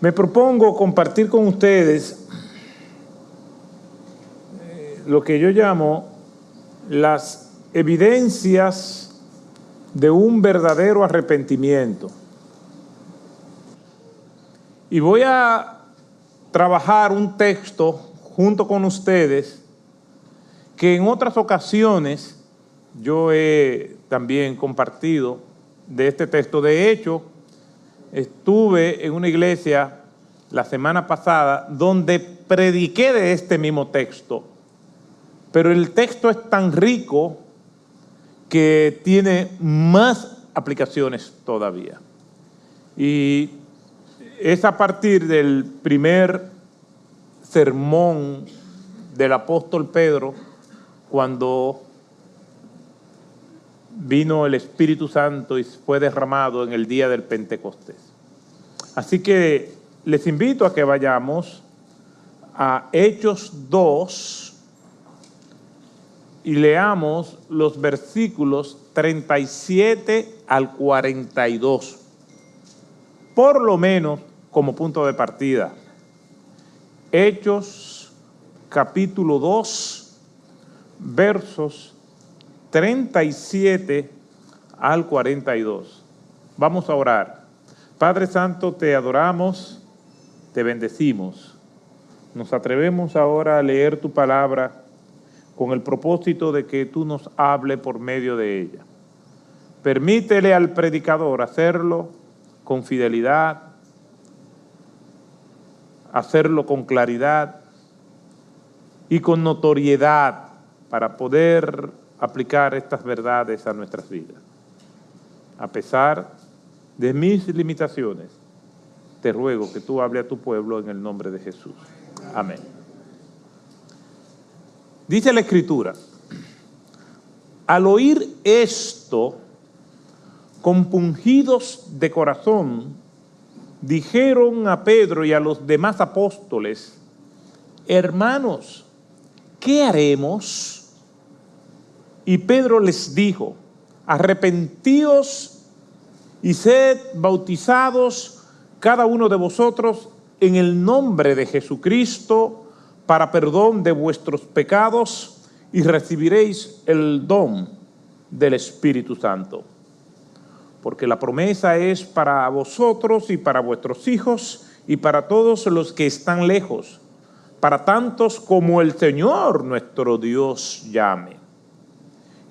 Me propongo compartir con ustedes lo que yo llamo las evidencias de un verdadero arrepentimiento. Y voy a trabajar un texto junto con ustedes que en otras ocasiones yo he también compartido de este texto. De hecho, estuve en una iglesia la semana pasada donde prediqué de este mismo texto, pero el texto es tan rico que tiene más aplicaciones todavía. Y es a partir del primer sermón del apóstol Pedro, cuando vino el Espíritu Santo y fue derramado en el día del Pentecostés. Así que les invito a que vayamos a Hechos 2 y leamos los versículos 37 al 42, por lo menos como punto de partida. Hechos capítulo 2, versos 37 al 42. Vamos a orar. Padre Santo, te adoramos, te bendecimos. Nos atrevemos ahora a leer tu palabra con el propósito de que tú nos hables por medio de ella. Permítele al predicador hacerlo con fidelidad, hacerlo con claridad y con notoriedad para poder aplicar estas verdades a nuestras vidas. A pesar de mis limitaciones, te ruego que tú hables a tu pueblo en el nombre de Jesús. Amén. Dice la Escritura: al oír esto, compungidos de corazón, dijeron a Pedro y a los demás apóstoles: hermanos, ¿qué haremos? Y Pedro les dijo: arrepentíos y sed bautizados cada uno de vosotros en el nombre de Jesucristo para perdón de vuestros pecados y recibiréis el don del Espíritu Santo. Porque la promesa es para vosotros y para vuestros hijos y para todos los que están lejos, para tantos como el Señor nuestro Dios llame.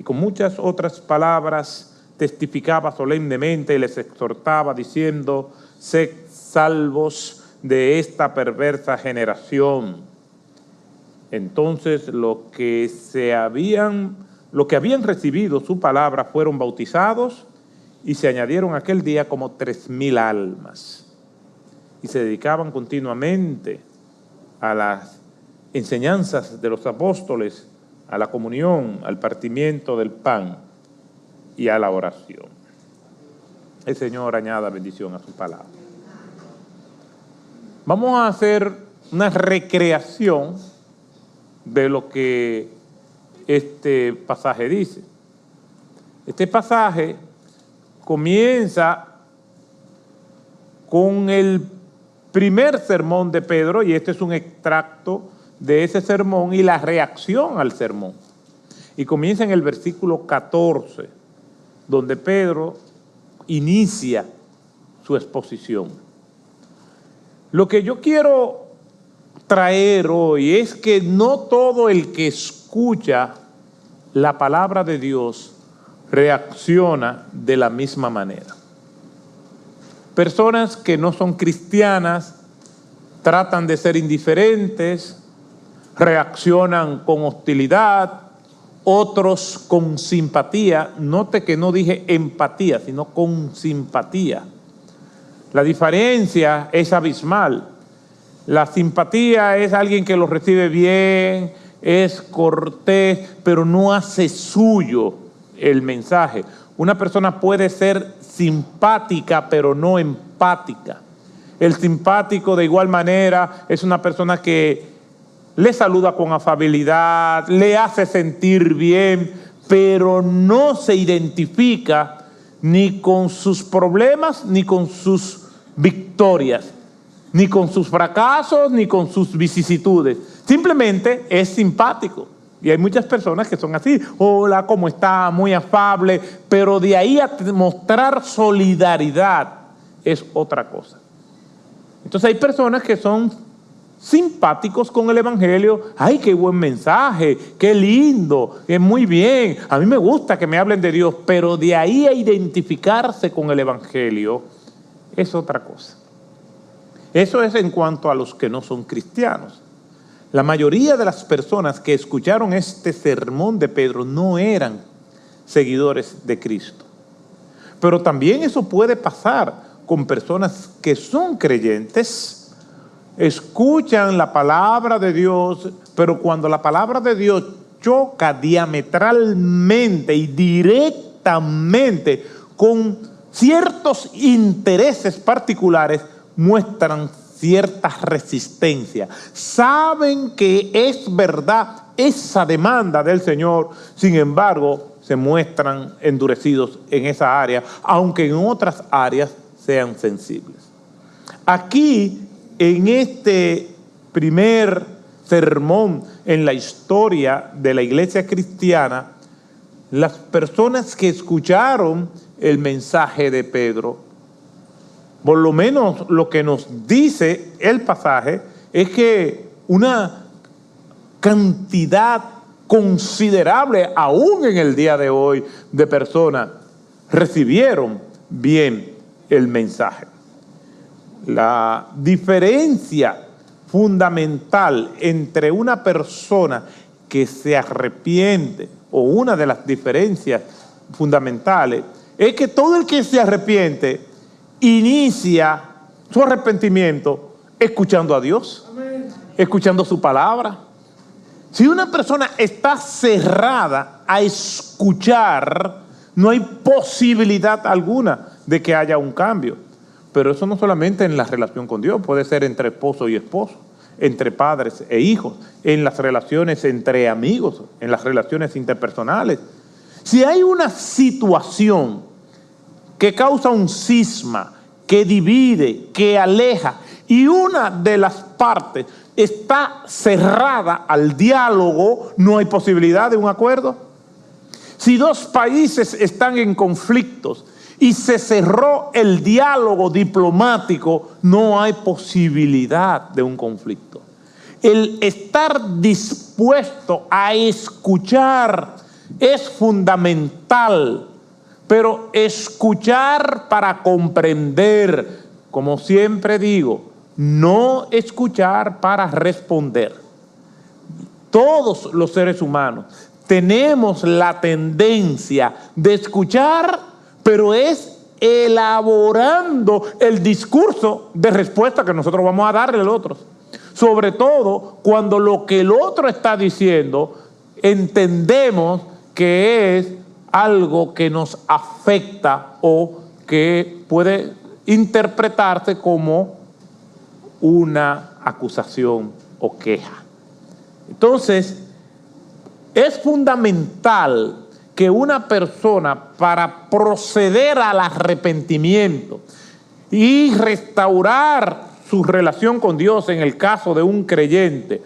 Y con muchas otras palabras testificaba solemnemente y les exhortaba diciendo: sed salvos de esta perversa generación. Entonces los que habían recibido su palabra fueron bautizados y se añadieron aquel día como 3,000 almas. Y se dedicaban continuamente a las enseñanzas de los apóstoles, a la comunión, al partimiento del pan y a la oración. El Señor añada bendición a su palabra. Vamos a hacer una recreación de lo que este pasaje dice. Este pasaje comienza con el primer sermón de Pedro, y este es un extracto de ese sermón y la reacción al sermón. Y comienza en el versículo 14, donde Pedro inicia su exposición. Lo que yo quiero traer hoy es que no todo el que escucha la palabra de Dios reacciona de la misma manera. Personas que no son cristianas tratan de ser indiferentes, reaccionan con hostilidad, otros con simpatía. Note que no dije empatía, sino con simpatía. La diferencia es abismal. La simpatía es alguien que lo recibe bien, es cortés, pero no hace suyo el mensaje. Una persona puede ser simpática, pero no empática. El simpático, de igual manera, es una persona que le saluda con afabilidad, le hace sentir bien, pero no se identifica ni con sus problemas ni con sus victorias. ni con sus fracasos, ni con sus vicisitudes. Simplemente es simpático. Y hay muchas personas que son así. Hola, ¿cómo está? Muy afable. Pero de ahí a mostrar solidaridad es otra cosa. Entonces hay personas que son simpáticos con el Evangelio. ¡Ay, qué buen mensaje! ¡Qué lindo! ¡Qué muy bien! A mí me gusta que me hablen de Dios. Pero de ahí a identificarse con el Evangelio es otra cosa. Eso es en cuanto a los que no son cristianos. La mayoría de las personas que escucharon este sermón de Pedro no eran seguidores de Cristo. Pero también eso puede pasar con personas que son creyentes, escuchan la palabra de Dios, pero cuando la palabra de Dios choca diametralmente y directamente con ciertos intereses particulares, muestran cierta resistencia. Saben que es verdad esa demanda del Señor, sin embargo, se muestran endurecidos en esa área, aunque en otras áreas sean sensibles. Aquí, en este primer sermón en la historia de la iglesia cristiana, las personas que escucharon el mensaje de Pedro, por lo menos lo que nos dice el pasaje, es que una cantidad considerable, aún en el día de hoy, de personas recibieron bien el mensaje. La diferencia fundamental entre una persona que se arrepiente, o una de las diferencias fundamentales, es que todo el que se arrepiente inicia su arrepentimiento escuchando a Dios, escuchando su palabra. Si una persona está cerrada a escuchar, no hay posibilidad alguna de que haya un cambio. Pero eso no solamente en la relación con Dios, puede ser entre esposo y esposo, entre padres e hijos, en las relaciones entre amigos, en las relaciones interpersonales. Si hay una situación que causa un cisma, que divide, que aleja, y una de las partes está cerrada al diálogo, no hay posibilidad de un acuerdo. Si dos países están en conflictos y se cerró el diálogo diplomático, no hay posibilidad de un conflicto. El estar dispuesto a escuchar es fundamental, pero escuchar para comprender, como siempre digo, no escuchar para responder. Todos los seres humanos tenemos la tendencia de escuchar, pero es elaborando el discurso de respuesta que nosotros vamos a darle al otro. Sobre todo cuando lo que el otro está diciendo entendemos que es algo que nos afecta o que puede interpretarse como una acusación o queja. Entonces, es fundamental que una persona, para proceder al arrepentimiento y restaurar su relación con Dios en el caso de un creyente,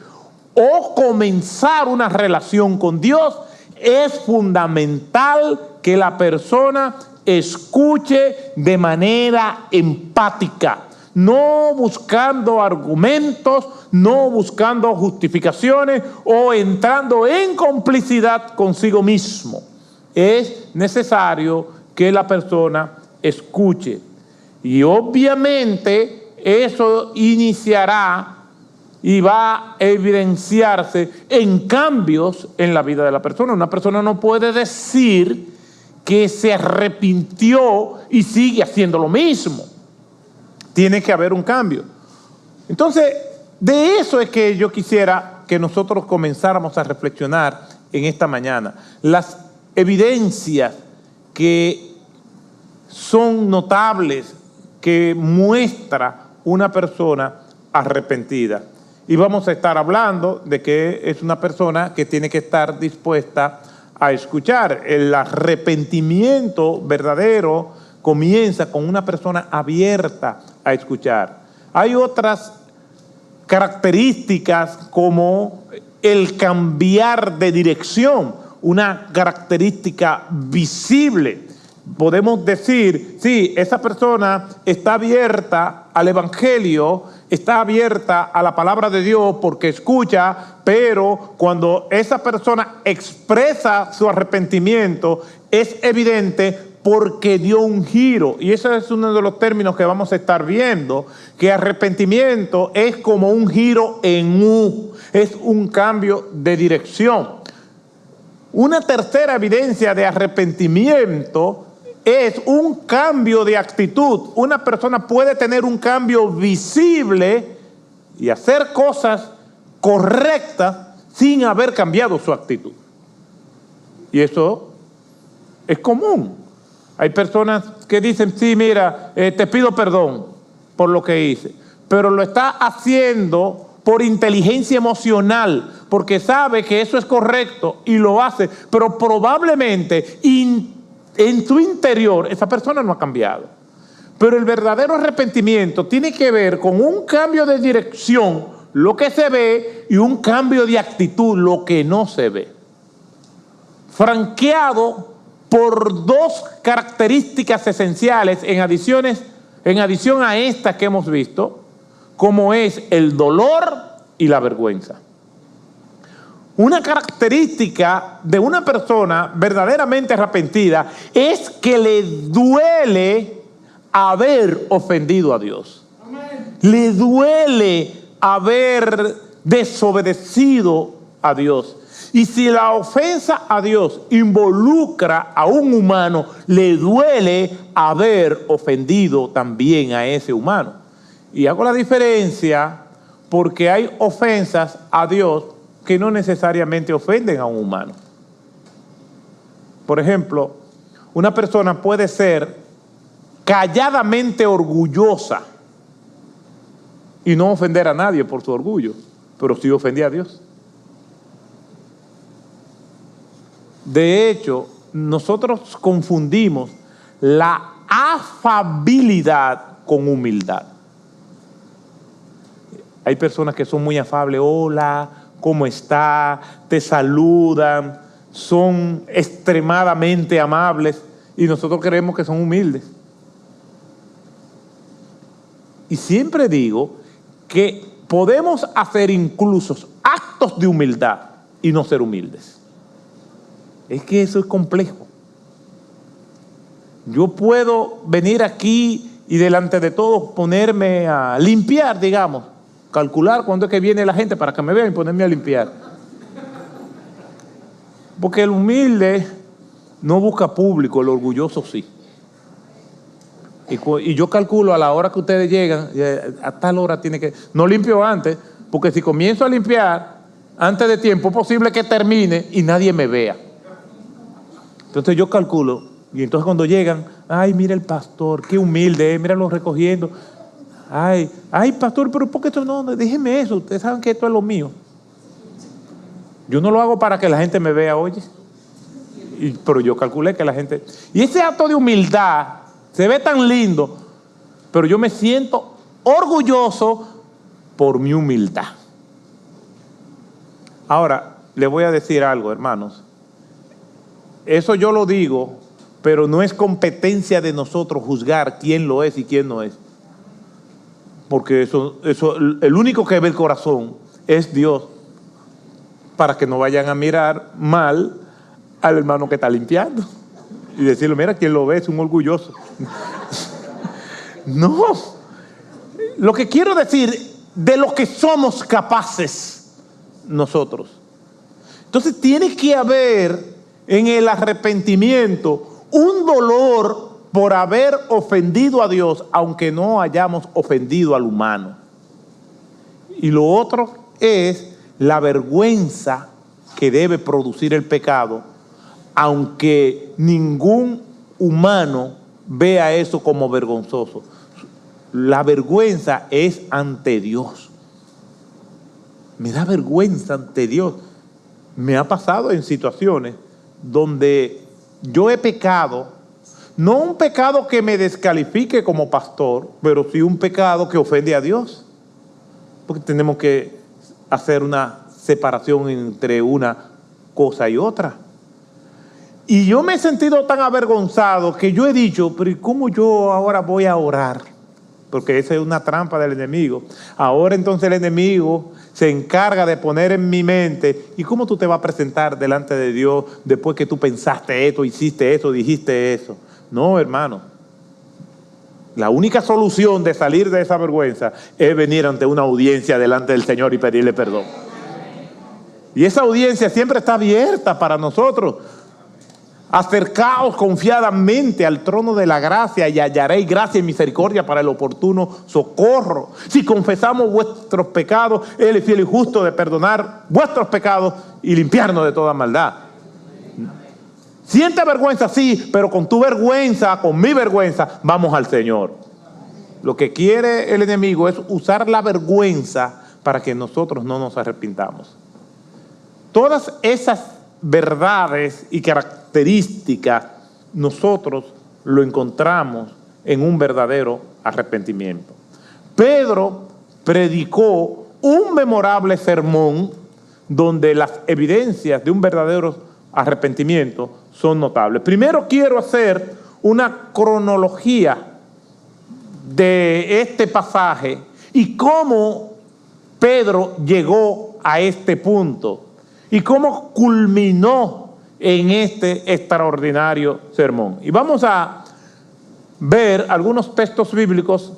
o comenzar una relación con Dios, es fundamental que la persona escuche de manera empática, no buscando argumentos, no buscando justificaciones o entrando en complicidad consigo mismo. Es necesario que la persona escuche. Y obviamente eso iniciará y va a evidenciarse en cambios en la vida de la persona. Una persona no puede decir que se arrepintió y sigue haciendo lo mismo. Tiene que haber un cambio. Entonces, de eso es que yo quisiera que nosotros comenzáramos a reflexionar en esta mañana. Las evidencias que son notables, que muestra una persona arrepentida. Y vamos a estar hablando de que es una persona que tiene que estar dispuesta a escuchar. El arrepentimiento verdadero comienza con una persona abierta a escuchar. Hay otras características como el cambiar de dirección, una característica visible. Podemos decir, sí, esa persona está abierta al Evangelio, está abierta a la palabra de Dios porque escucha, pero cuando esa persona expresa su arrepentimiento, es evidente porque dio un giro. Y ese es uno de los términos que vamos a estar viendo, que arrepentimiento es como un giro en U, es un cambio de dirección. Una tercera evidencia de arrepentimiento es un cambio de actitud. Una persona puede tener un cambio visible y hacer cosas correctas sin haber cambiado su actitud. Y eso es común. Hay personas que dicen, sí, mira, te pido perdón por lo que hice, pero lo está haciendo por inteligencia emocional, porque sabe que eso es correcto y lo hace, pero probablemente en su interior esa persona no ha cambiado. Pero el verdadero arrepentimiento tiene que ver con un cambio de dirección, lo que se ve, y un cambio de actitud, lo que no se ve. Franqueado por dos características esenciales en adición a estas que hemos visto, como es el dolor y la vergüenza. Una característica de una persona verdaderamente arrepentida es que le duele haber ofendido a Dios. Amén. Le duele haber desobedecido a Dios. Y si la ofensa a Dios involucra a un humano, le duele haber ofendido también a ese humano. Y hago la diferencia porque hay ofensas a Dios que no necesariamente ofenden a un humano. Por ejemplo, una persona puede ser calladamente orgullosa y no ofender a nadie por su orgullo, pero sí ofende a Dios. De hecho, nosotros confundimos la afabilidad con humildad. Hay personas que son muy afables, hola, ¿cómo está? Te saludan, son extremadamente amables y nosotros creemos que son humildes. Y siempre digo que podemos hacer incluso actos de humildad y no ser humildes. Es que eso es complejo. Yo puedo venir aquí y delante de todos ponerme a limpiar, digamos, calcular cuándo es que viene la gente para que me vean y ponerme a limpiar. Porque el humilde no busca público, el orgulloso sí. Y yo calculo a la hora que ustedes llegan, a tal hora tiene que... No limpio antes, porque si comienzo a limpiar antes de tiempo, es posible que termine y nadie me vea. Entonces yo calculo, y entonces cuando llegan, ay, mira el pastor, qué humilde, míralo recogiendo. Ay, pastor, pero ¿por qué esto no? Déjeme eso, ustedes saben que esto es lo mío. Yo no lo hago para que la gente me vea, oye. Pero yo calculé que la gente... Y ese acto de humildad se ve tan lindo, pero yo me siento orgulloso por mi humildad. Ahora, le voy a decir algo, hermanos. Eso yo lo digo, pero no es competencia de nosotros juzgar quién lo es y quién no es. Porque eso, el único que ve el corazón es Dios, para que no vayan a mirar mal al hermano que está limpiando y decirle, mira, quien lo ve es un orgulloso. No, lo que quiero decir, de lo que somos capaces nosotros. Entonces tiene que haber en el arrepentimiento un dolor por haber ofendido a Dios, aunque no hayamos ofendido al humano. Y lo otro es la vergüenza que debe producir el pecado, aunque ningún humano vea eso como vergonzoso. La vergüenza es ante Dios. Me da vergüenza ante Dios. Me ha pasado en situaciones donde yo he pecado, no un pecado que me descalifique como pastor, pero sí un pecado que ofende a Dios. Porque tenemos que hacer una separación entre una cosa y otra. Y yo me he sentido tan avergonzado que yo he dicho, pero ¿y cómo yo ahora voy a orar? Porque esa es una trampa del enemigo. Ahora entonces el enemigo se encarga de poner en mi mente, ¿y cómo tú te vas a presentar delante de Dios después que tú pensaste esto, hiciste eso, dijiste eso? No, hermano. La única solución de salir de esa vergüenza es venir ante una audiencia delante del Señor y pedirle perdón. Y esa audiencia siempre está abierta para nosotros. Acercaos confiadamente al trono de la gracia y hallaréis gracia y misericordia para el oportuno socorro. Si confesamos vuestros pecados, Él es fiel y justo de perdonar vuestros pecados y limpiarnos de toda maldad. Siente vergüenza, sí, pero con tu vergüenza, con mi vergüenza, vamos al Señor. Lo que quiere el enemigo es usar la vergüenza para que nosotros no nos arrepintamos. Todas esas verdades y características nosotros lo encontramos en un verdadero arrepentimiento. Pedro predicó un memorable sermón donde las evidencias de un verdadero arrepentimiento son notables. Primero quiero hacer una cronología de este pasaje y cómo Pedro llegó a este punto y cómo culminó en este extraordinario sermón. Y vamos a ver algunos textos bíblicos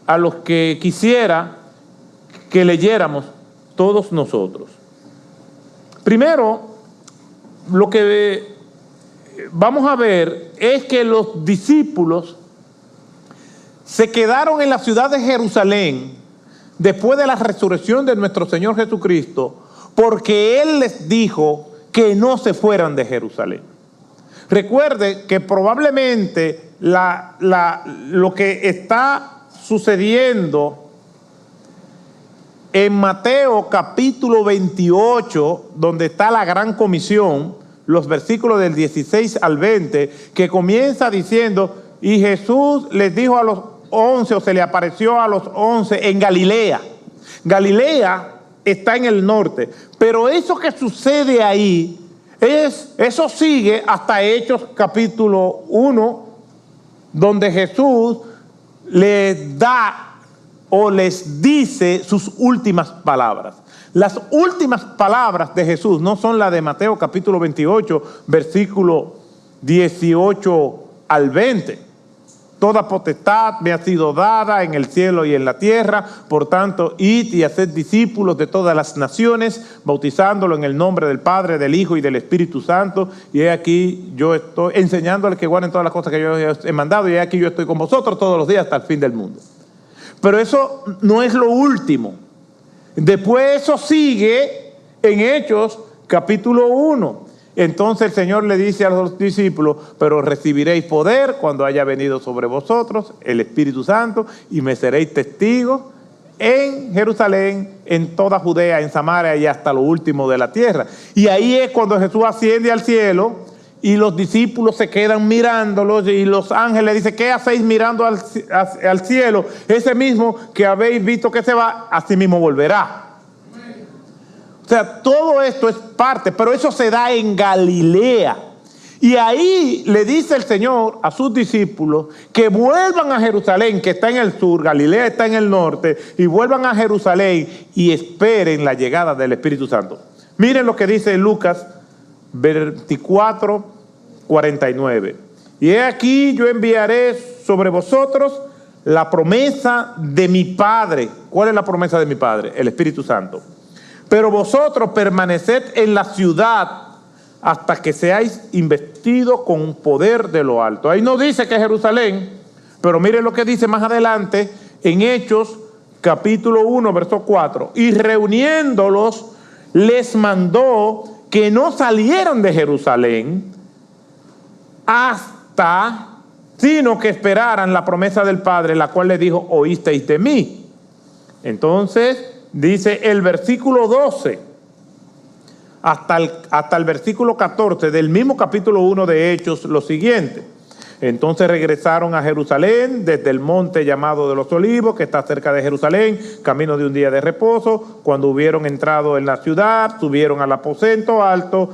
a los que quisiera que leyéramos todos nosotros. Primero, lo que vamos a ver es que los discípulos se quedaron en la ciudad de Jerusalén después de la resurrección de nuestro Señor Jesucristo, porque Él les dijo que no se fueran de Jerusalén. Recuerde que probablemente lo que está sucediendo en Mateo capítulo 28, donde está la gran comisión, los versículos del 16 al 20, que comienza diciendo, y Jesús les dijo a los 11, o se le apareció a los 11 en Galilea. Galilea está en el norte, pero eso que sucede ahí, eso sigue hasta Hechos capítulo 1, donde Jesús les da o les dice sus últimas palabras. Las últimas palabras de Jesús no son las de Mateo capítulo 28, versículo 18 al 20. Toda potestad me ha sido dada en el cielo y en la tierra, por tanto, id y haced discípulos de todas las naciones, bautizándolo en el nombre del Padre, del Hijo y del Espíritu Santo. Y he aquí yo estoy enseñándoles que guarden todas las cosas que yo he mandado, y he aquí yo estoy con vosotros todos los días hasta el fin del mundo. Pero eso no es lo último. Después eso sigue en Hechos capítulo 1. Entonces el Señor le dice a los discípulos, pero recibiréis poder cuando haya venido sobre vosotros el Espíritu Santo y me seréis testigos en Jerusalén, en toda Judea, en Samaria y hasta lo último de la tierra. Y ahí es cuando Jesús asciende al cielo y los discípulos se quedan mirándolos y los ángeles dicen, ¿qué hacéis mirando al cielo? Ese mismo que habéis visto que se va, así mismo volverá. O sea, todo esto es parte, pero eso se da en Galilea. Y ahí le dice el Señor a sus discípulos que vuelvan a Jerusalén, que está en el sur, Galilea está en el norte, y vuelvan a Jerusalén y esperen la llegada del Espíritu Santo. Miren lo que dice Lucas 24, 49. Y he aquí yo enviaré sobre vosotros la promesa de mi Padre. ¿Cuál es la promesa de mi Padre? El Espíritu Santo. Pero vosotros permaneced en la ciudad hasta que seáis investidos con poder de lo alto. Ahí no dice que es Jerusalén, pero miren lo que dice más adelante en Hechos capítulo 1, verso 4. Y reuniéndolos les mandó que no salieran de Jerusalén sino que esperaran la promesa del Padre, la cual les dijo, oísteis de mí. Entonces dice el versículo 12 hasta el versículo 14 del mismo capítulo 1 de Hechos lo siguiente. Entonces regresaron a Jerusalén desde el monte llamado de los Olivos, que está cerca de Jerusalén, camino de un día de reposo. Cuando hubieron entrado en la ciudad, subieron al aposento alto,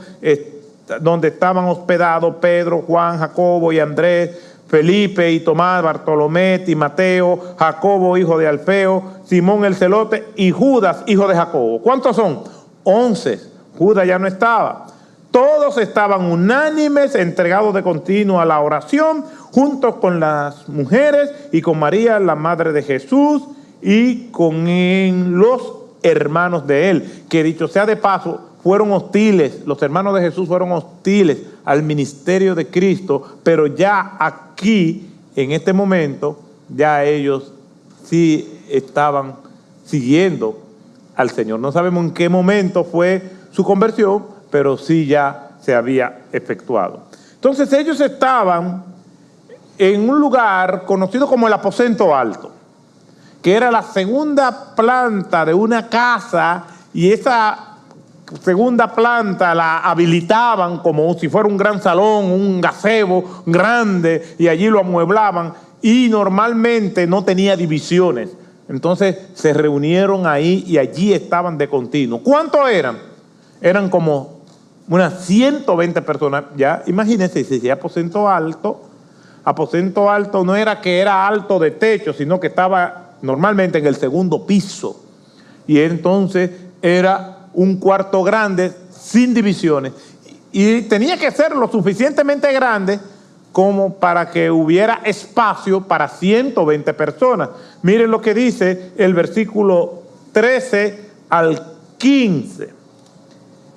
donde estaban hospedados Pedro, Juan, Jacobo y Andrés, Felipe y Tomás, Bartolomé y Mateo, Jacobo, hijo de Alfeo, Simón el celote y Judas, hijo de Jacobo. ¿Cuántos son? 11. Judas ya no estaba. Todos estaban unánimes, entregados de continuo a la oración, juntos con las mujeres y con María, la madre de Jesús, y con los hermanos de él, que dicho sea de paso, fueron hostiles, los hermanos de Jesús fueron hostiles al ministerio de Cristo, pero ya aquí, en este momento, ya ellos sí estaban siguiendo al Señor. No sabemos en qué momento fue su conversión, pero sí ya se había efectuado. Entonces ellos estaban en un lugar conocido como el aposento alto, que era la segunda planta de una casa, y esa segunda planta la habilitaban como si fuera un gran salón, un gazebo grande, y allí lo amueblaban, y normalmente no tenía divisiones. Entonces se reunieron ahí y allí estaban de continuo. ¿Cuántos eran? Eran como unas 120 personas. Ya imagínense, si aposento alto no era que era alto de techo, sino que estaba normalmente en el segundo piso, y entonces era un cuarto grande sin divisiones, y tenía que ser lo suficientemente grande como para que hubiera espacio para 120 personas. Miren lo que dice el versículo 13 al 15.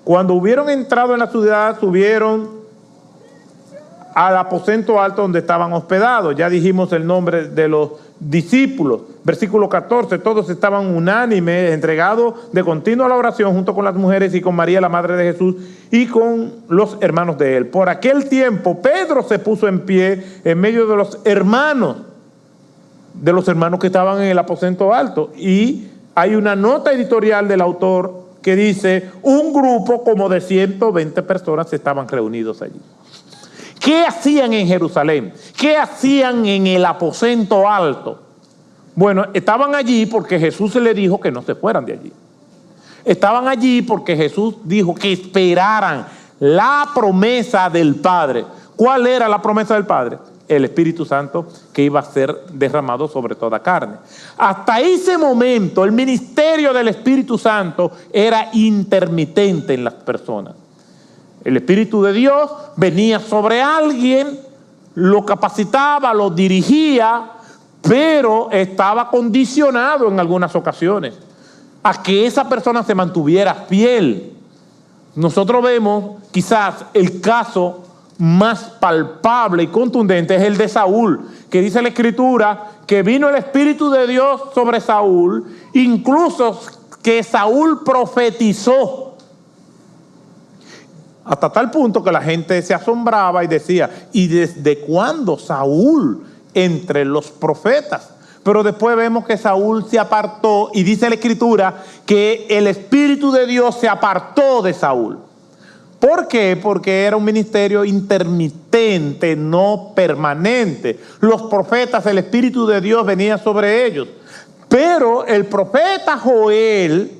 Cuando hubieron entrado en la ciudad, subieron al aposento alto donde estaban hospedados. Ya dijimos el nombre de los discípulos. Versículo 14, todos estaban unánimes, entregados de continuo a la oración, junto con las mujeres y con María, la madre de Jesús, y con los hermanos de él. Por aquel tiempo, Pedro se puso en pie en medio de los hermanos que estaban en el aposento alto. Y hay una nota editorial del autor que dice, un grupo como de 120 personas estaban reunidos allí. ¿Qué hacían en Jerusalén? ¿Qué hacían en el aposento alto? Bueno, estaban allí porque Jesús le dijo que no se fueran de allí. Estaban allí porque Jesús dijo que esperaran la promesa del Padre. ¿Cuál era la promesa del Padre? El Espíritu Santo que iba a ser derramado sobre toda carne. Hasta ese momento el ministerio del Espíritu Santo era intermitente en las personas. El Espíritu de Dios venía sobre alguien, lo capacitaba, lo dirigía, pero estaba condicionado en algunas ocasiones a que esa persona se mantuviera fiel. Nosotros vemos quizás el caso más palpable y contundente es el de Saúl, que dice la Escritura que vino el Espíritu de Dios sobre Saúl, incluso que Saúl profetizó, hasta tal punto que la gente se asombraba y decía, ¿y desde cuándo Saúl entre los profetas? Pero después vemos que Saúl se apartó, y dice la Escritura que el Espíritu de Dios se apartó de Saúl. ¿Por qué? Porque era un ministerio intermitente, no permanente. Los profetas, el Espíritu de Dios venía sobre ellos. Pero el profeta Joel,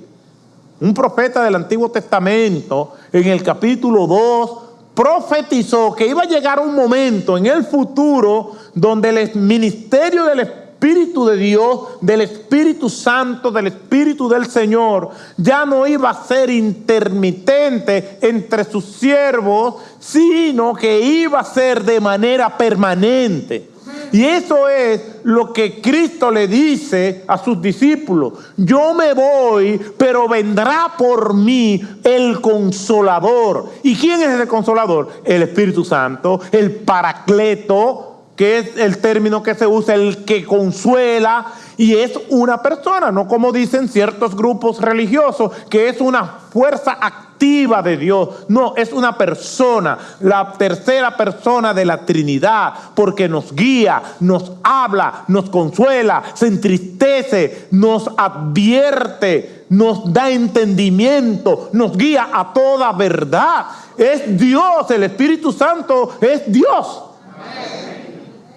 un profeta del Antiguo Testamento, en el capítulo 2, profetizó que iba a llegar un momento en el futuro donde el ministerio del Espíritu de Dios, del Espíritu Santo, del Espíritu del Señor, ya no iba a ser intermitente entre sus siervos, sino que iba a ser de manera permanente. Y eso es lo que Cristo le dice a sus discípulos. Yo me voy, pero vendrá por mí el Consolador. ¿Y quién es ese Consolador? El Espíritu Santo, el Paracleto, que es el término que se usa, el que consuela, y es una persona, no como dicen ciertos grupos religiosos, que es una fuerza activa de Dios. No, es una persona, la tercera persona de la Trinidad, porque nos guía, nos habla, nos consuela, se entristece, nos advierte, nos da entendimiento, nos guía a toda verdad. Es Dios, el Espíritu Santo es Dios.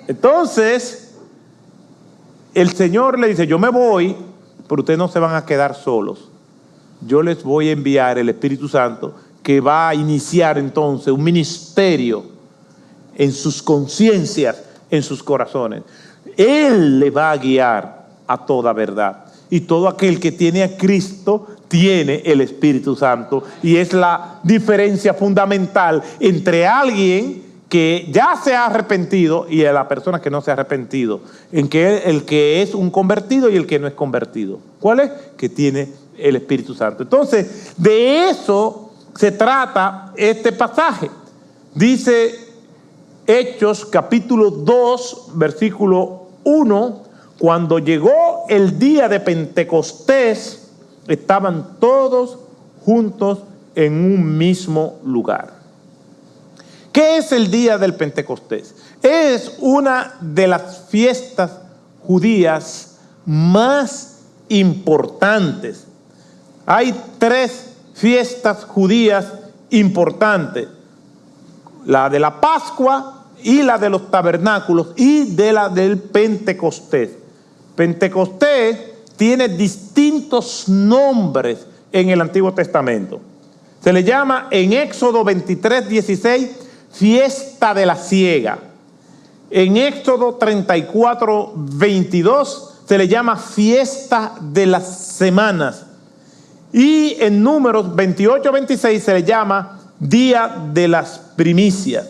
Entonces, el Señor le dice, yo me voy, pero ustedes no se van a quedar solos. Yo les voy a enviar el Espíritu Santo que va a iniciar entonces un ministerio en sus conciencias, en sus corazones. Él le va a guiar a toda verdad. Y todo aquel que tiene a Cristo tiene el Espíritu Santo. Y es la diferencia fundamental entre alguien que ya se ha arrepentido y a la persona que no se ha arrepentido. En que el que es un convertido y el que no es convertido. ¿Cuál es? Que tiene el Espíritu Santo. Entonces, de eso se trata este pasaje. Dice Hechos capítulo 2, versículo 1, cuando llegó el día de Pentecostés, estaban todos juntos en un mismo lugar. ¿Qué es el día del Pentecostés? Es una de las fiestas judías más importantes. Hay 3 fiestas judías importantes: la de la Pascua, y la de los tabernáculos, y de la del Pentecostés. Pentecostés tiene distintos nombres en el Antiguo Testamento. Se le llama en Éxodo 23:16 fiesta de la siega. En Éxodo 34:22 se le llama fiesta de las semanas. Y en Números 28:26 se le llama día de las primicias.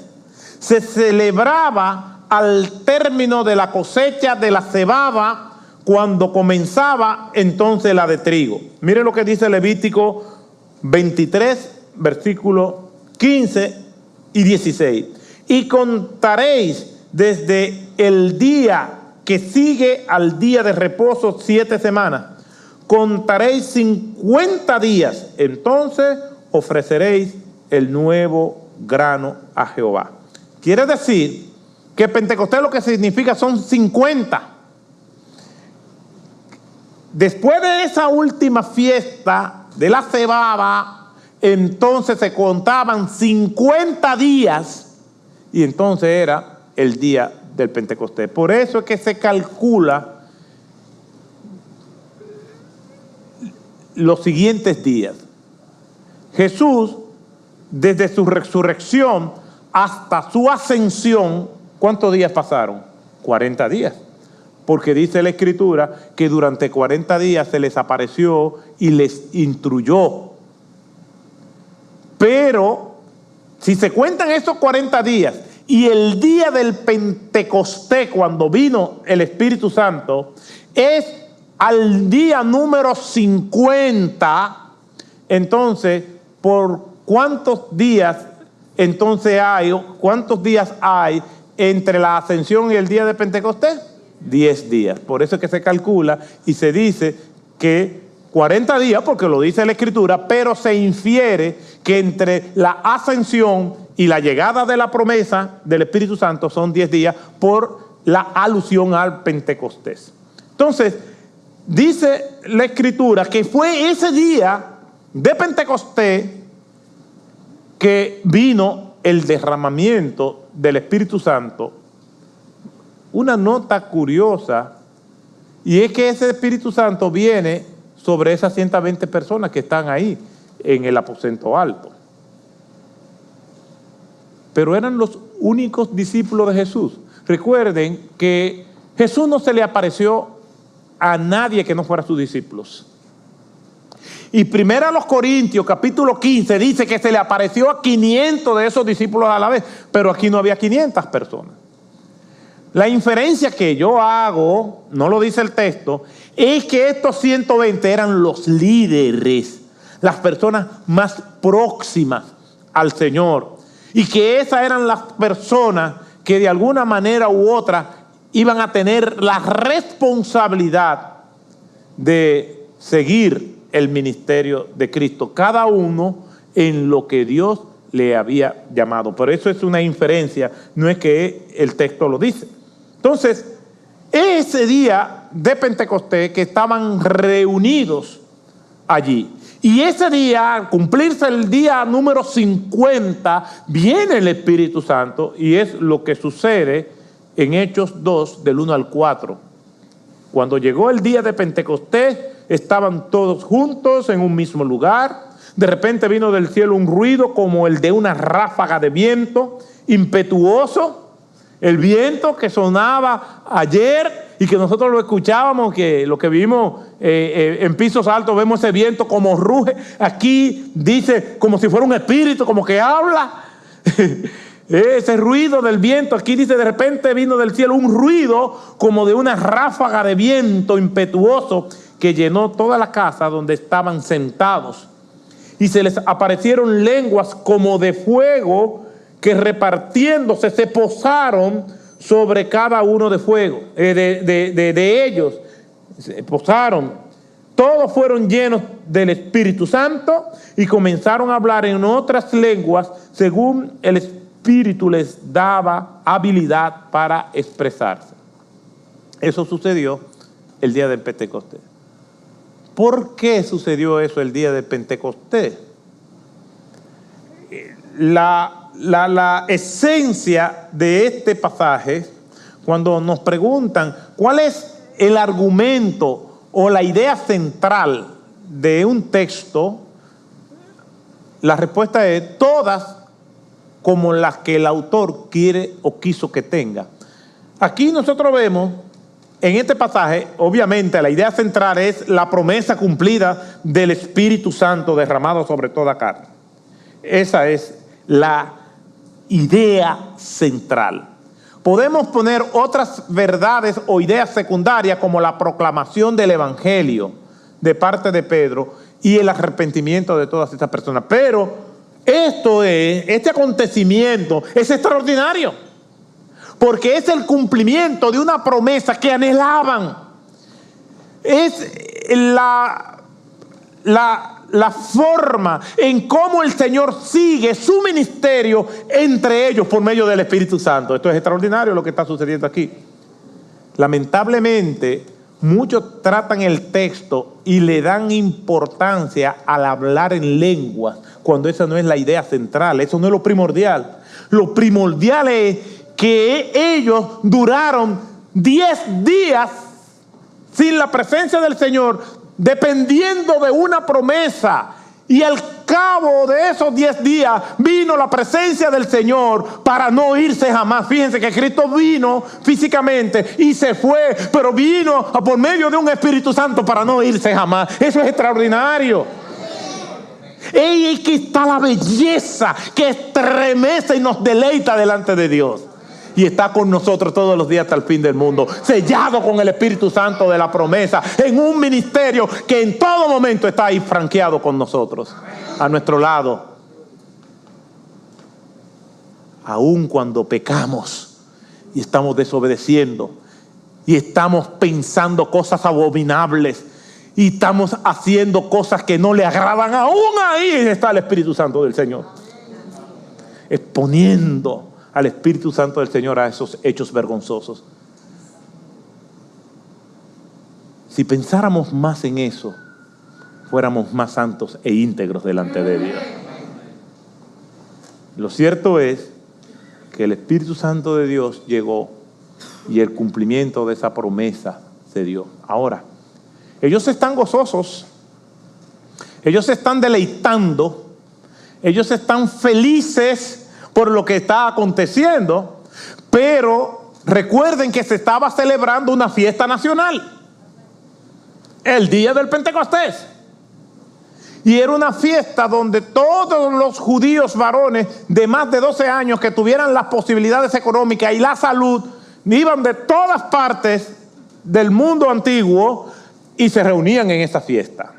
Se celebraba al término de la cosecha de la cebada, cuando comenzaba entonces la de trigo. Mire lo que dice Levítico 23, versículos 15 y 16. Y contaréis desde el día que sigue al día de reposo 7 semanas. Contaréis 50 días, entonces ofreceréis el nuevo grano a Jehová. Quiere decir que Pentecostés lo que significa son 50. Después de esa última fiesta de la cebada, entonces se contaban 50 días y entonces era el día del Pentecostés. Por eso es que se calcula los siguientes días. Jesús, desde su resurrección hasta su ascensión, ¿cuántos días pasaron? 40 días. Porque dice la Escritura que durante 40 días se les apareció y les instruyó. Pero, si se cuentan esos 40 días y el día del Pentecostés, cuando vino el Espíritu Santo, es al día número 50, entonces, ¿por cuántos días entonces cuántos días hay entre la ascensión y el día de Pentecostés? 10 días. Por eso es que se calcula y se dice que 40 días, porque lo dice la Escritura, pero se infiere que entre la ascensión y la llegada de la promesa del Espíritu Santo son 10 días por la alusión al Pentecostés. Entonces, dice la Escritura que fue ese día de Pentecostés que vino el derramamiento del Espíritu Santo. Una nota curiosa, y es que ese Espíritu Santo viene sobre esas 120 personas que están ahí en el aposento alto. Pero eran los únicos discípulos de Jesús. Recuerden que Jesús no se le apareció a nadie que no fuera sus discípulos. Y primero a los Corintios, capítulo 15, dice que se le apareció a 500 de esos discípulos a la vez, pero aquí no había 500 personas. La inferencia que yo hago, no lo dice el texto, es que estos 120 eran los líderes, las personas más próximas al Señor, y que esas eran las personas que de alguna manera u otra iban a tener la responsabilidad de seguir el ministerio de Cristo, cada uno en lo que Dios le había llamado. Pero eso es una inferencia, no es que el texto lo dice. Entonces, ese día de Pentecostés que estaban reunidos allí, y ese día, al cumplirse el día número 50, viene el Espíritu Santo, y es lo que sucede en Hechos 2, del 1 al 4. Cuando llegó el día de Pentecostés, estaban todos juntos en un mismo lugar. De repente vino del cielo un ruido como el de una ráfaga de viento impetuoso. El viento que sonaba ayer y que nosotros lo escuchábamos, que lo que vimos en pisos altos, vemos ese viento como ruge. Aquí dice como si fuera un espíritu, como que habla. Ese ruido del viento, aquí dice de repente vino del cielo un ruido como de una ráfaga de viento impetuoso que llenó toda la casa donde estaban sentados. Y se les aparecieron lenguas como de fuego que repartiéndose se posaron sobre cada uno de ellos. Se posaron. Todos fueron llenos del Espíritu Santo y comenzaron a hablar en otras lenguas según el Espíritu les daba habilidad para expresarse. Eso sucedió el día del Pentecostés. ¿Por qué sucedió eso el día de Pentecostés? La esencia de este pasaje, cuando nos preguntan cuál es el argumento o la idea central de un texto, la respuesta es todas como las que el autor quiere o quiso que tenga. Aquí nosotros vemos en este pasaje, obviamente la idea central es la promesa cumplida del Espíritu Santo derramado sobre toda carne. Esa es la idea central. Podemos poner otras verdades o ideas secundarias como la proclamación del Evangelio de parte de Pedro y el arrepentimiento de todas estas personas. Pero este acontecimiento es extraordinario porque es el cumplimiento de una promesa que anhelaban. Es la forma en cómo el Señor sigue su ministerio entre ellos por medio del Espíritu Santo. Esto es extraordinario lo que está sucediendo aquí. Lamentablemente, muchos tratan el texto y le dan importancia al hablar en lenguas, cuando esa no es la idea central, eso no es lo primordial. Lo primordial es que ellos duraron 10 días sin la presencia del Señor, dependiendo de una promesa. Y al cabo de esos 10 días vino la presencia del Señor para no irse jamás. Fíjense que Cristo vino físicamente y se fue, pero vino por medio de un Espíritu Santo para no irse jamás. Eso es extraordinario. Y aquí está la belleza que estremece y nos deleita delante de Dios. Y está con nosotros todos los días hasta el fin del mundo, sellado con el Espíritu Santo de la promesa, en un ministerio que en todo momento está ahí franqueado con nosotros, a nuestro lado. Aun cuando pecamos y estamos desobedeciendo y estamos pensando cosas abominables y estamos haciendo cosas que no le agradan, aún ahí está el Espíritu Santo del Señor, exponiendo al Espíritu Santo del Señor a esos hechos vergonzosos. Si pensáramos más en eso, fuéramos más santos e íntegros delante de Dios. Lo cierto es que el Espíritu Santo de Dios llegó y el cumplimiento de esa promesa se dio. Ahora, ellos están gozosos, ellos se están deleitando, ellos están felices por lo que está aconteciendo, pero recuerden que se estaba celebrando una fiesta nacional, el día del Pentecostés, y era una fiesta donde todos los judíos varones de más de 12 años que tuvieran las posibilidades económicas y la salud iban de todas partes del mundo antiguo y se reunían en esa fiesta.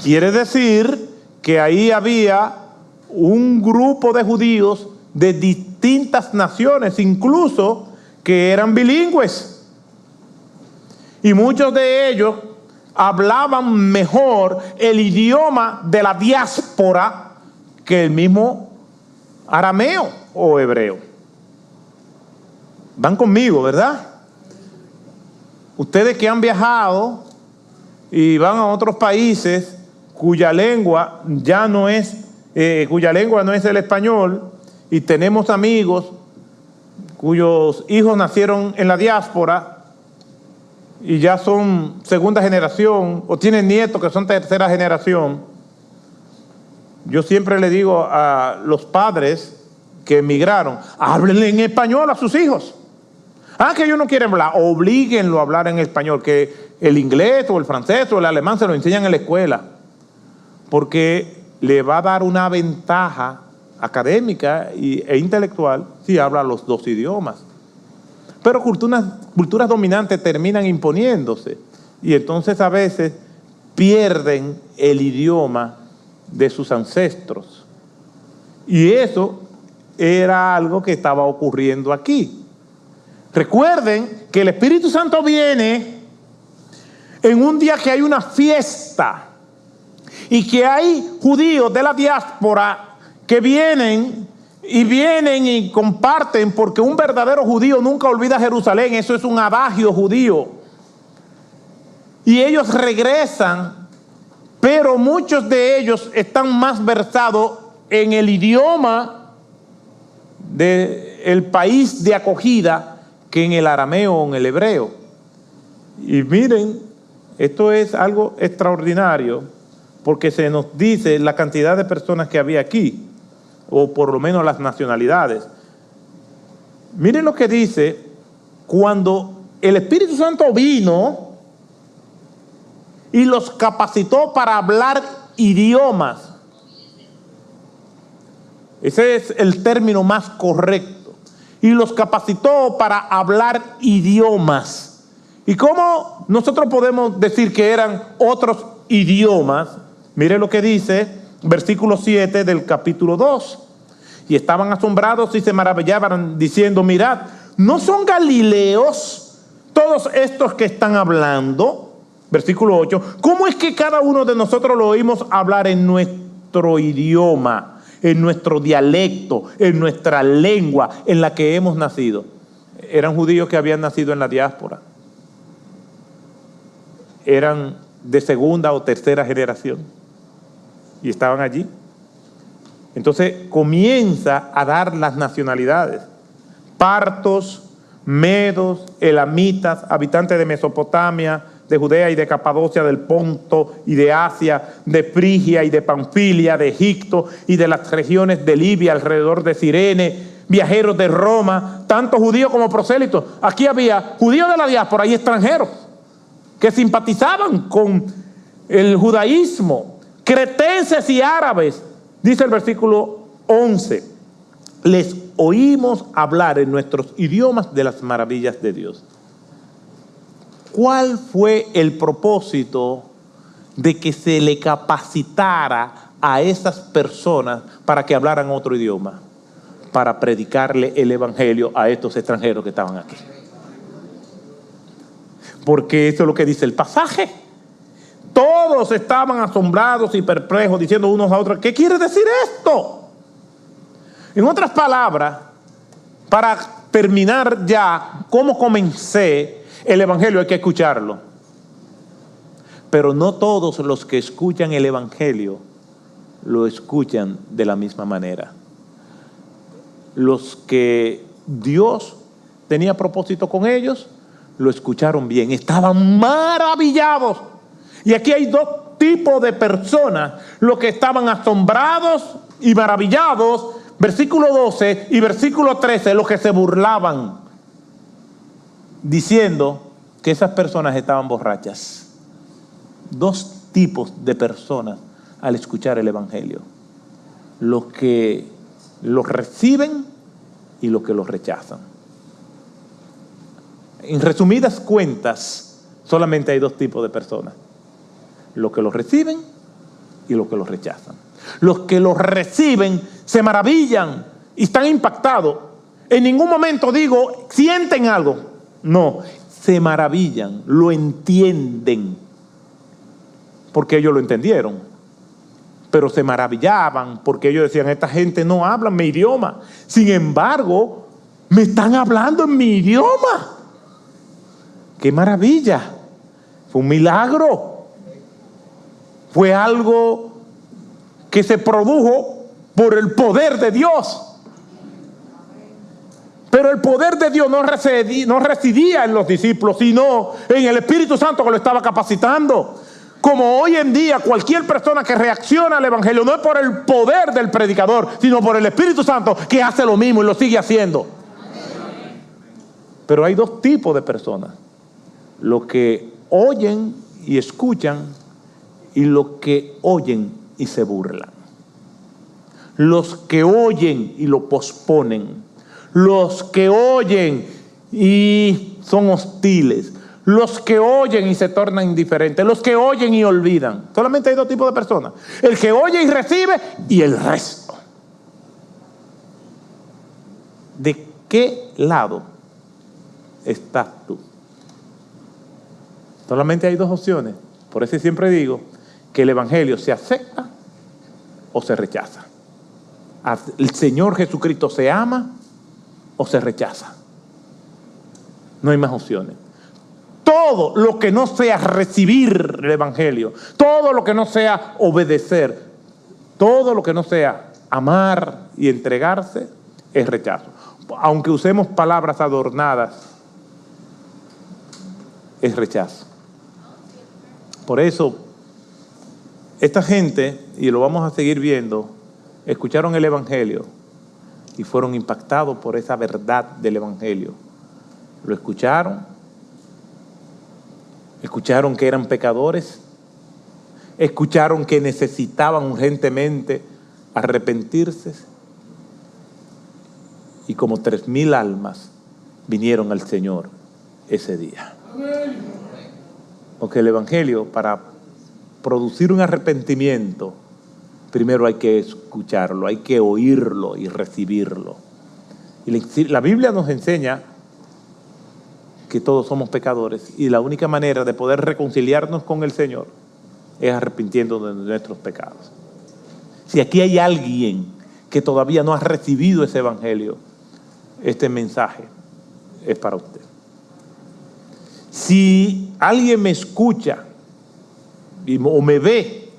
Quiere decir que ahí había un grupo de judíos de distintas naciones, incluso que eran bilingües. Y muchos de ellos hablaban mejor el idioma de la diáspora que el mismo arameo o hebreo. Van conmigo, ¿verdad? Ustedes que han viajado y van a otros países cuya lengua no es el español, y tenemos amigos cuyos hijos nacieron en la diáspora y ya son segunda generación, o tienen nietos que son tercera generación, yo siempre le digo a los padres que emigraron, háblenle en español a sus hijos. Que ellos no quieren hablar, oblíguenlo a hablar en español, que el inglés o el francés o el alemán se lo enseñan en la escuela, porque le va a dar una ventaja académica e intelectual si habla los dos idiomas. Pero culturas dominantes terminan imponiéndose y entonces a veces pierden el idioma de sus ancestros. Y eso era algo que estaba ocurriendo aquí. Recuerden que el Espíritu Santo viene en un día que hay una fiesta y que hay judíos de la diáspora que vienen y comparten, porque un verdadero judío nunca olvida Jerusalén, eso es un adagio judío. Y ellos regresan, pero muchos de ellos están más versados en el idioma del país de acogida que en el arameo o en el hebreo. Y miren, esto es algo extraordinario, porque se nos dice la cantidad de personas que había aquí, o por lo menos las nacionalidades. Miren lo que dice, cuando el Espíritu Santo vino y los capacitó para hablar idiomas. Ese es el término más correcto. Y los capacitó para hablar idiomas. ¿Y cómo nosotros podemos decir que eran otros idiomas? Mire lo que dice, versículo 7 del capítulo 2. Y estaban asombrados y se maravillaban diciendo, mirad, ¿no son galileos todos estos que están hablando? Versículo 8. ¿Cómo es que cada uno de nosotros lo oímos hablar en nuestro idioma, en nuestro dialecto, en nuestra lengua en la que hemos nacido? Eran judíos que habían nacido en la diáspora. Eran de segunda o tercera generación y estaban allí. Entonces comienza a dar las nacionalidades: partos, medos, elamitas, habitantes de Mesopotamia, de Judea y de Capadocia, del Ponto y de Asia, de Frigia y de Panfilia, de Egipto y de las regiones de Libia alrededor de Cirene, viajeros de Roma, tanto judíos como prosélitos. Aquí había judíos de la diáspora y extranjeros que simpatizaban con el judaísmo, cretenses y árabes. Dice el versículo 11, les oímos hablar en nuestros idiomas de las maravillas de Dios. ¿Cuál fue el propósito de que se le capacitara a esas personas para que hablaran otro idioma? Para predicarle el evangelio a estos extranjeros que estaban aquí. Porque eso es lo que dice el pasaje. Todos estaban asombrados y perplejos, diciendo unos a otros, ¿qué quiere decir esto? En otras palabras, para terminar ya, ¿cómo comencé? El evangelio hay que escucharlo. Pero no todos los que escuchan el evangelio lo escuchan de la misma manera. Los que Dios tenía propósito con ellos, lo escucharon bien, estaban maravillados. Y aquí hay dos tipos de personas: los que estaban asombrados y maravillados, versículo 12 y versículo 13, los que se burlaban, diciendo que esas personas estaban borrachas. Dos tipos de personas al escuchar el evangelio: los que lo reciben y los que lo rechazan. En resumidas cuentas, solamente hay dos tipos de personas: los que lo reciben y los que lo rechazan. Los que lo reciben se maravillan y están impactados. En ningún momento digo, sienten algo. No, se maravillan, lo entienden, porque ellos lo entendieron. Pero se maravillaban porque ellos decían, esta gente no habla mi idioma. Sin embargo, me están hablando en mi idioma. ¡Qué maravilla! Fue un milagro. Fue algo que se produjo por el poder de Dios. Pero el poder de Dios no residía en los discípulos, sino en el Espíritu Santo que lo estaba capacitando. Como hoy en día cualquier persona que reacciona al Evangelio no es por el poder del predicador, sino por el Espíritu Santo que hace lo mismo y lo sigue haciendo. Pero hay dos tipos de personas: los que oyen y escuchan y los que oyen y se burlan. Los que oyen y lo posponen. Los que oyen y son hostiles. Los que oyen y se tornan indiferentes. Los que oyen y olvidan. Solamente hay dos tipos de personas: el que oye y recibe y el resto. ¿De qué lado estás tú? Solamente hay dos opciones. Por eso siempre digo que el Evangelio se acepta o se rechaza. ¿El Señor Jesucristo se ama o se rechaza? No hay más opciones. Todo lo que no sea recibir el Evangelio, todo lo que no sea obedecer, todo lo que no sea amar y entregarse, es rechazo. Aunque usemos palabras adornadas, es rechazo. Por eso, esta gente, y lo vamos a seguir viendo, escucharon el Evangelio y fueron impactados por esa verdad del Evangelio. Lo escucharon que eran pecadores, escucharon que necesitaban urgentemente arrepentirse, y como 3,000 almas vinieron al Señor ese día. Porque el Evangelio, para producir un arrepentimiento, primero hay que escucharlo, hay que oírlo y recibirlo. Y la Biblia nos enseña que todos somos pecadores y la única manera de poder reconciliarnos con el Señor es arrepintiéndonos de nuestros pecados. Si aquí hay alguien que todavía no ha recibido ese Evangelio, este mensaje es para usted. Si alguien me escucha o me ve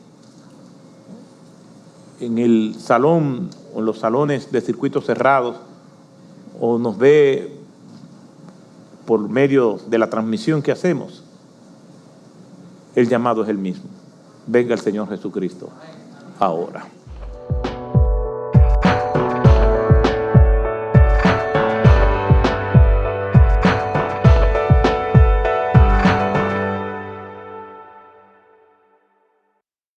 en el salón o en los salones de circuitos cerrados, o nos ve por medio de la transmisión que hacemos, el llamado es el mismo: venga el Señor Jesucristo ahora.